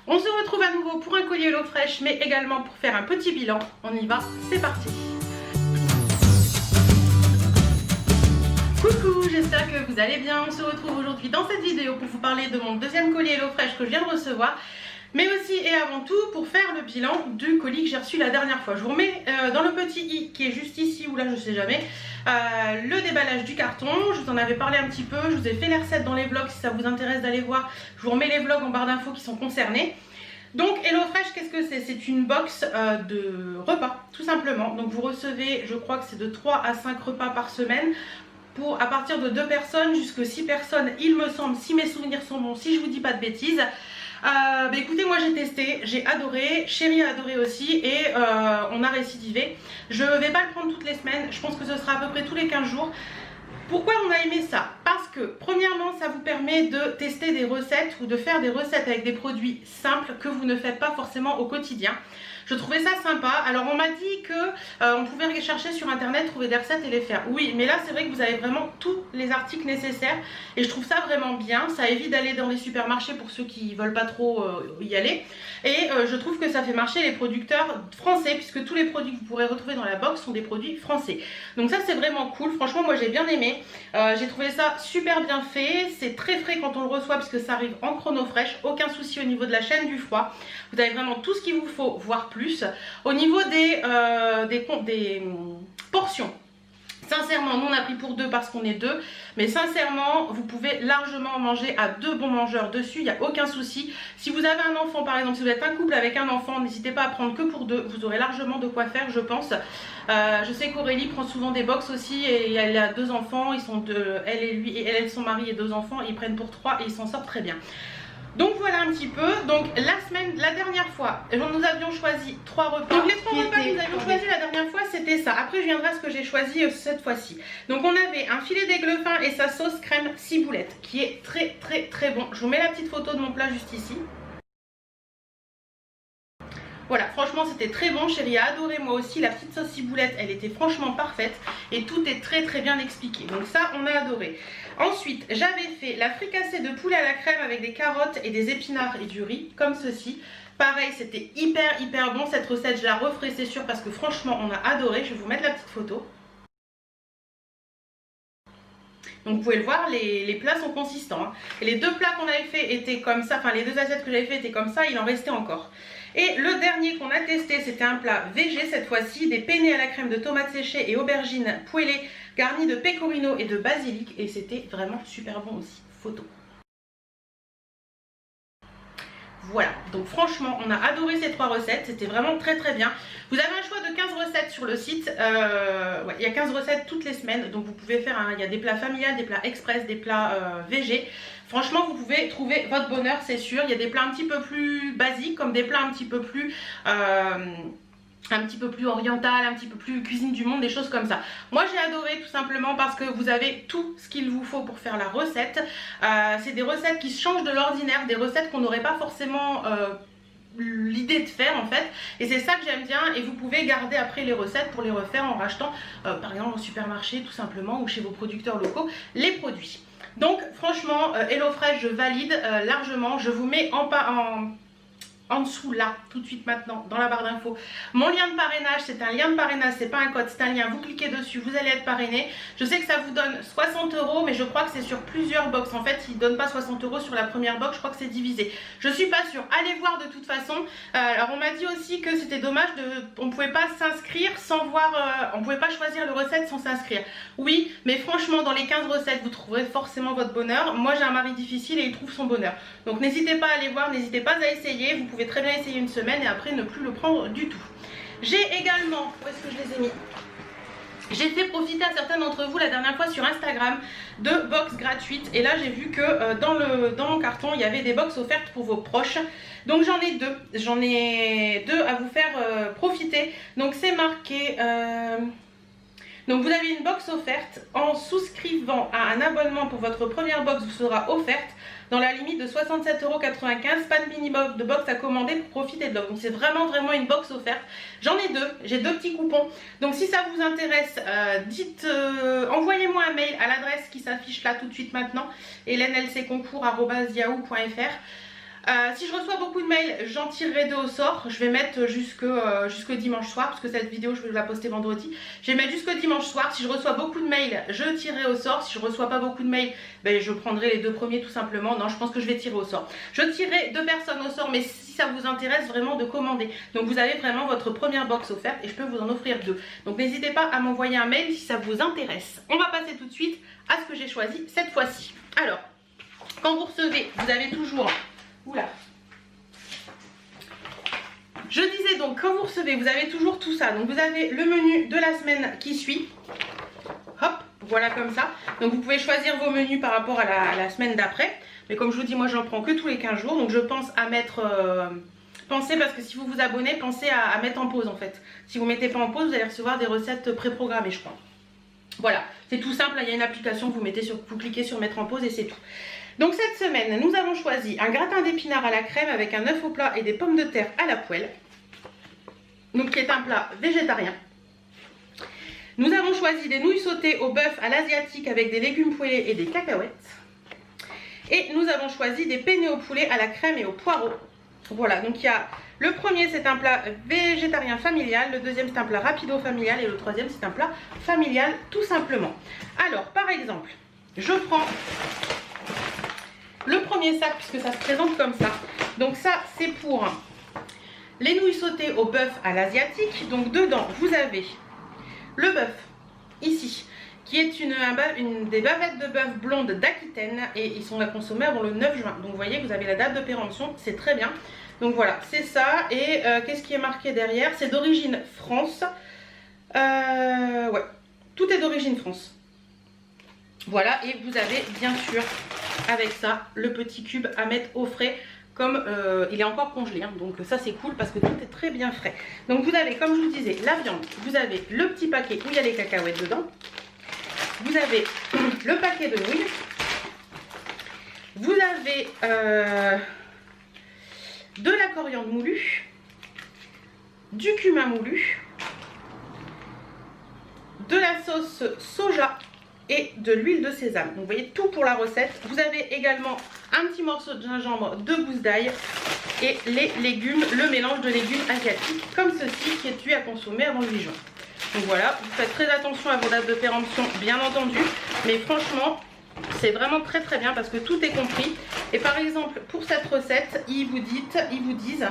On se retrouve à nouveau pour un collier HelloFresh, mais également pour faire un petit bilan. On y va, c'est parti. Coucou, j'espère que vous allez bien. On se retrouve aujourd'hui dans cette vidéo pour vous parler de mon deuxième collier HelloFresh que je viens de recevoir. Mais aussi et avant tout pour faire le bilan du colis que j'ai reçu la dernière fois. Je vous remets dans le petit i qui est juste ici ou là, je sais jamais, le déballage du carton. Je vous en avais parlé un petit peu, je vous ai fait les recettes dans les vlogs si ça vous intéresse d'aller voir. Je vous remets les vlogs en barre d'infos qui sont concernés. Donc HelloFresh, qu'est-ce que c'est? C'est une box de repas tout simplement. Donc vous recevez, je crois que c'est de 3 à 5 repas par semaine. Pour à partir de 2 personnes jusqu'à 6 personnes, il me semble, si mes souvenirs sont bons, si je vous dis pas de bêtises. Écoutez, moi j'ai testé, j'ai adoré, Chérie a adoré aussi et on a récidivé. Je vais pas le prendre toutes les semaines, je pense que ce sera à peu près tous les 15 jours. Pourquoi on a aimé ça? Parce que premièrement ça vous permet de tester des recettes ou de faire des recettes avec des produits simples que vous ne faites pas forcément au quotidien. Je trouvais ça sympa. Alors on m'a dit que on pouvait aller chercher sur internet, trouver des recettes et les faire. Oui, mais là c'est vrai que vous avez vraiment tous les articles nécessaires et je trouve ça vraiment bien. Ça évite d'aller dans les supermarchés pour ceux qui veulent pas trop y aller. Et je trouve que ça fait marcher les producteurs français puisque tous les produits que vous pourrez retrouver dans la box sont des produits français. Donc ça c'est vraiment cool. Franchement moi j'ai bien aimé. J'ai trouvé ça super bien fait. C'est très frais quand on le reçoit puisque ça arrive en chrono fraîche. Aucun souci au niveau de la chaîne du froid. Vous avez vraiment tout ce qu'il vous faut, voire plus. Au niveau des portions, sincèrement, nous on a pris pour 2 parce qu'on est 2. Mais sincèrement, vous pouvez largement manger à 2 bons mangeurs dessus, il n'y a aucun souci. Si vous avez un enfant par exemple, si vous êtes un couple avec un enfant, n'hésitez pas à prendre que pour 2. Vous aurez largement de quoi faire, je pense. Je sais qu'Aurélie prend souvent des box aussi et elle a 2 enfants. Ils sont elle et lui, et elle, son mari et 2 enfants. Ils prennent pour 3 et ils s'en sortent très bien. Donc voilà un petit peu. Donc la dernière fois, nous avions choisi 3 repas. Donc les 3 repas que nous avions choisi la dernière fois, c'était ça. Après je viendrai à ce que j'ai choisi cette fois-ci. Donc on avait un filet d'aigle fin et sa sauce crème ciboulette qui est très très très bon. Je vous mets la petite photo de mon plat juste ici. Voilà, franchement c'était très bon, Chérie a adoré, moi aussi. La petite sauce ciboulette, elle était franchement parfaite et tout est très très bien expliqué. Donc ça, on a adoré. Ensuite, j'avais fait la fricassée de poulet à la crème avec des carottes et des épinards et du riz, comme ceci. Pareil, c'était hyper bon. Cette recette, je la referai, c'est sûr, parce que franchement, on a adoré. Je vais vous mettre la petite photo. Donc vous pouvez le voir, les plats sont consistants. Hein. Et les 2 plats qu'on avait fait étaient comme ça, enfin les 2 assiettes que j'avais fait étaient comme ça, il en restait encore. Et le dernier qu'on a testé, c'était un plat végé cette fois-ci, des penne à la crème de tomates séchées et aubergines poêlées, garnies de pecorino et de basilic. Et c'était vraiment super bon aussi. Photo. Voilà, donc franchement on a adoré ces 3 recettes, c'était vraiment très très bien. Vous avez un choix de 15 recettes sur le site, ouais, il y a 15 recettes toutes les semaines. Donc vous pouvez faire, il y a des plats familiales, des plats express, des plats végés. Franchement vous pouvez trouver votre bonheur, c'est sûr. Il y a des plats un petit peu plus basiques comme des plats un petit peu plus oriental, un petit peu plus cuisine du monde, des choses comme ça. Moi j'ai adoré tout simplement parce que vous avez tout ce qu'il vous faut pour faire la recette. C'est des recettes qui changent de l'ordinaire, des recettes qu'on n'aurait pas forcément l'idée de faire en fait, et c'est ça que j'aime bien. Et vous pouvez garder après les recettes pour les refaire en rachetant par exemple au supermarché tout simplement ou chez vos producteurs locaux les produits. Donc franchement HelloFresh je valide largement. Je vous mets en dessous là, tout de suite maintenant, dans la barre d'infos, mon lien de parrainage. C'est un lien de parrainage, c'est pas un code, c'est un lien. Vous cliquez dessus, vous allez être parrainé. Je sais que ça vous donne 60 €, mais je crois que c'est sur plusieurs box. En fait, ils ne donnent pas 60 € sur la première box, je crois que c'est divisé. Je suis pas sûre, allez voir de toute façon. Alors on m'a dit aussi que c'était dommage, on pouvait pas s'inscrire sans voir, on pouvait pas choisir les recettes sans s'inscrire. Oui, mais franchement, dans les 15 recettes, vous trouverez forcément votre bonheur. Moi, j'ai un mari difficile et il trouve son bonheur. Donc n'hésitez pas à aller voir, n'hésitez pas à essayer. Vous pouvez très bien essayer une semaine et après ne plus le prendre du tout. J'ai également, où est-ce que je les ai mis? J'ai fait profiter à certains d'entre vous la dernière fois sur Instagram de box gratuites. Et là j'ai vu que dans mon carton il y avait des box offertes pour vos proches. Donc j'en ai 2. J'en ai 2 à vous faire profiter. Donc c'est marqué... Donc vous avez une box offerte. En souscrivant à un abonnement pour votre première box vous sera offerte dans la limite de 67,95 €. Pas de mini box de box à commander pour profiter de l'offre. Donc c'est vraiment une box offerte. J'en ai 2, j'ai 2 petits coupons. Donc si ça vous intéresse, envoyez-moi un mail à l'adresse qui s'affiche là tout de suite maintenant, helenelcconcours@yahoo.fr. Si je reçois beaucoup de mails, j'en tirerai 2 au sort. Je vais mettre jusque dimanche soir, parce que cette vidéo je vais la poster vendredi. Je vais mettre jusque dimanche soir. Si je reçois beaucoup de mails, je tirerai au sort. Si je reçois pas beaucoup de mails, ben, je prendrai les 2 premiers tout simplement. Non, je pense que je vais tirer au sort. Je tirerai 2 personnes au sort, mais si ça vous intéresse vraiment de commander. Donc vous avez vraiment votre première box offerte et je peux vous en offrir 2. Donc n'hésitez pas à m'envoyer un mail si ça vous intéresse. On va passer tout de suite à ce que j'ai choisi cette fois-ci. Alors, quand vous recevez, vous avez toujours... Oula. Je disais donc, quand vous recevez, vous avez toujours tout ça. Donc vous avez le menu de la semaine qui suit. Hop, voilà comme ça. Donc vous pouvez choisir vos menus par rapport à la semaine d'après. Mais comme je vous dis, moi j'en prends que tous les 15 jours. Donc je pense à mettre... pensez, parce que si vous vous abonnez, pensez à mettre en pause en fait. Si vous ne mettez pas en pause, vous allez recevoir des recettes préprogrammées, je crois. Voilà, c'est tout simple. Il y a une application, vous cliquez sur mettre en pause et c'est tout. Donc cette semaine, nous avons choisi un gratin d'épinards à la crème avec un œuf au plat et des pommes de terre à la poêle. Donc qui est un plat végétarien. Nous avons choisi des nouilles sautées au bœuf à l'asiatique avec des légumes poêlés et des cacahuètes. Et nous avons choisi des penne au poulet à la crème et au poireau. Voilà, donc il y a le premier, c'est un plat végétarien familial, le deuxième c'est un plat rapido familial et le troisième c'est un plat familial tout simplement. Alors par exemple, je prends le premier sac puisque ça se présente comme ça. Donc ça c'est pour les nouilles sautées au bœuf à l'asiatique. Donc dedans vous avez le bœuf ici qui est une des bavettes de bœuf blonde d'Aquitaine et ils sont à consommer avant le 9 juin. Donc vous voyez que vous avez la date de péremption, c'est très bien. Donc voilà, c'est ça. Et qu'est-ce qui est marqué derrière? C'est d'origine France. Ouais, tout est d'origine France. Voilà, et vous avez bien sûr avec ça le petit cube à mettre au frais. Comme il est encore congelé, hein, donc ça c'est cool parce que tout est très bien frais. Donc vous avez, comme je vous disais, la viande. Vous avez le petit paquet où il y a les cacahuètes dedans. Vous avez le paquet de nouilles. Vous avez de la coriandre moulue, du cumin moulu, de la sauce soja et de l'huile de sésame. Donc vous voyez tout pour la recette. Vous avez également un petit morceau de gingembre, 2 gousses d'ail et les légumes, le mélange de légumes asiatiques comme ceci qui est cuit à consommer avant le 8 juin. Donc voilà, vous faites très attention à vos dates de péremption bien entendu, mais franchement c'est vraiment très très bien parce que tout est compris. Et par exemple pour cette recette ils vous disent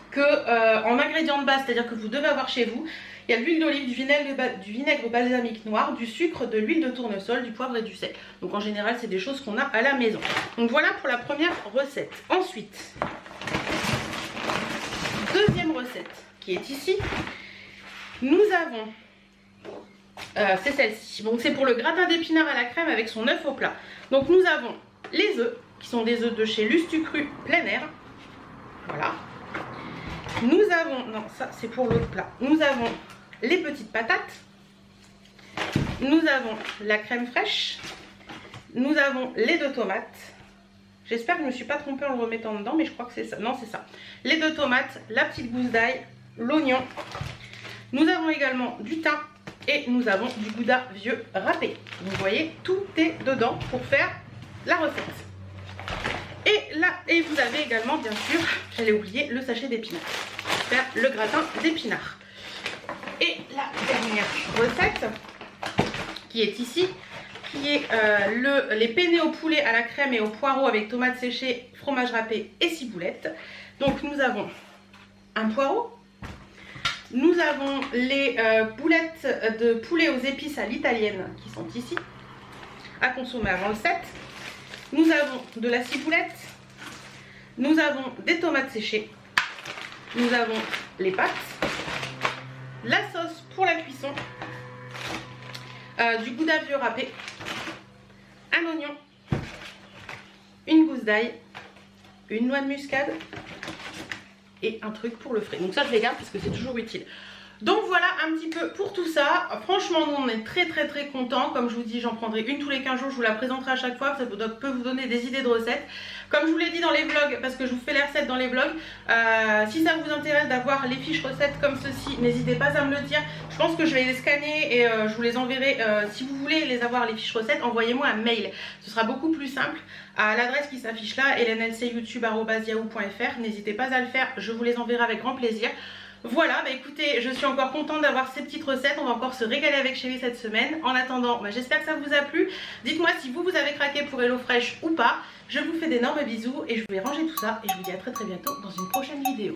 que en ingrédients de base, c'est à dire que vous devez avoir chez vous, il y a de l'huile d'olive, du vinaigre balsamique noir, du sucre, de l'huile de tournesol, du poivre et du sel. Donc en général c'est des choses qu'on a à la maison. Donc voilà pour la première recette. Ensuite, deuxième recette qui est ici. Nous avons, c'est celle-ci, donc c'est pour le gratin d'épinards à la crème avec son œuf au plat. Donc nous avons les œufs, qui sont des œufs de chez Lustucru plein air. Voilà. Nous avons, non ça c'est pour l'autre plat. Nous avons les petites patates. Nous avons la crème fraîche. Nous avons les 2 tomates. J'espère que je ne me suis pas trompée en le remettant dedans, mais je crois que c'est ça. Non, c'est ça. Les 2 tomates, la petite gousse d'ail, l'oignon. Nous avons également du thym et nous avons du gouda vieux râpé. Donc vous voyez, tout est dedans pour faire la recette. Et là, et vous avez également, bien sûr, j'allais oublier, le sachet d'épinards. Faire le gratin d'épinards. Et la dernière recette, qui est ici, qui est les penne au poulet à la crème et au poireau avec tomates séchées, fromage râpé et ciboulette. Donc nous avons un poireau. Nous avons les boulettes de poulet aux épices à l'italienne qui sont ici, à consommer avant le 7. Nous avons de la ciboulette. Nous avons des tomates séchées. Nous avons les pâtes. La sauce pour la cuisson. Du gouda vieux râpé. Un oignon. Une gousse d'ail. Une noix de muscade. Et un truc pour le frais. Donc ça je les garde parce que c'est toujours utile. Donc voilà un petit peu pour tout ça. Franchement nous on est très contents. Comme je vous dis, j'en prendrai une tous les 15 jours, je vous la présenterai à chaque fois, ça peut vous donner des idées de recettes. Comme je vous l'ai dit dans les vlogs, parce que je vous fais les recettes dans les vlogs, si ça vous intéresse d'avoir les fiches recettes comme ceci, n'hésitez pas à me le dire. Je pense que je vais les scanner et je vous les enverrai. Si vous voulez les avoir les fiches recettes, envoyez-moi un mail, ce sera beaucoup plus simple à l'adresse qui s'affiche là, helenelcyoutube@yahoo.fr. N'hésitez pas à le faire, je vous les enverrai avec grand plaisir. Voilà, bah écoutez, je suis encore contente d'avoir ces petites recettes. On va encore se régaler avec Chérie cette semaine. En attendant, bah j'espère que ça vous a plu. Dites-moi si vous avez craqué pour HelloFresh ou pas. Je vous fais d'énormes bisous et je vais ranger tout ça. Et je vous dis à très bientôt dans une prochaine vidéo.